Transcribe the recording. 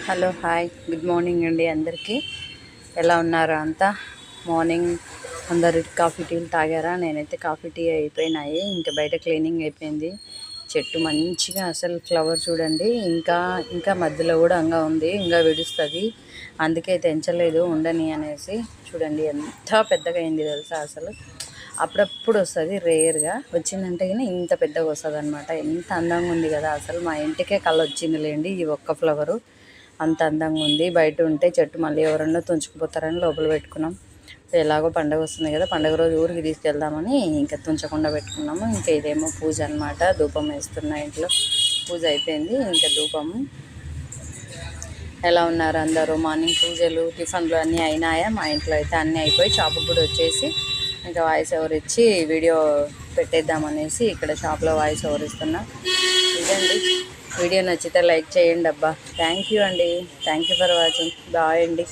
Hello hi good morning అండి అందరికీ. ఎలా ఉన్నారు అంతా? మార్నింగ్ అందరు కాఫీ టీలు తాగారా? నేనైతే కాఫీ టీ అయిపోయినాయి. ఇంకా బయట క్లీనింగ్ అయిపోయింది. చెట్టు మంచిగా అసలు ఫ్లవర్ చూడండి, ఇంకా ఇంకా మధ్యలో కూడా అంగా ఉంది, ఇంకా విడుస్తుంది. అందుకే తెంచలేదు ఉండని అనేసి. చూడండి ఎంత పెద్దగా అయింది తెలుసా అసలు. అప్పుడప్పుడు వస్తుంది, రేర్గా వచ్చిందంటే కానీ ఇంత పెద్దగా వస్తుంది అనమాట. ఎంత అందంగా ఉంది కదా అసలు. మా ఇంటికే కళ వచ్చింది లేండి ఈ ఒక్క ఫ్లవరు. అంత అందంగా ఉంది. బయట ఉంటే చెట్టు మళ్ళీ ఎవరన్నా తుంచుకుపోతారని లోపల పెట్టుకున్నాం. ఎలాగో పండుగ వస్తుంది కదా, పండుగ రోజు ఊరికి తీసుకెళ్దామని ఇంకా తుంచకుండా పెట్టుకున్నాము. ఇంకా ఇదేమో పూజ అనమాట. ధూపం వేస్తున్నా, ఇంట్లో పూజ అయిపోయింది. ఇంకా ధూపము. ఎలా ఉన్నారు అందరూ? మార్నింగ్ పూజలు టిఫిన్లు అన్నీ అయినాయా? మా ఇంట్లో అయితే అన్నీ అయిపోయి షాపుకి కూడా వచ్చేసి ఇంకా వాయిస్ ఓవర్ ఇచ్చి వీడియో పెట్టేద్దామనేసి ఇక్కడ షాప్లో వాయిస్ ఓవర్ ఇస్తున్నా. ఇదండి, వీడియో నచ్చితే లైక్ చేయండి అబ్బా. థ్యాంక్ యూ అండి. Thank you for watching. Bye అండి.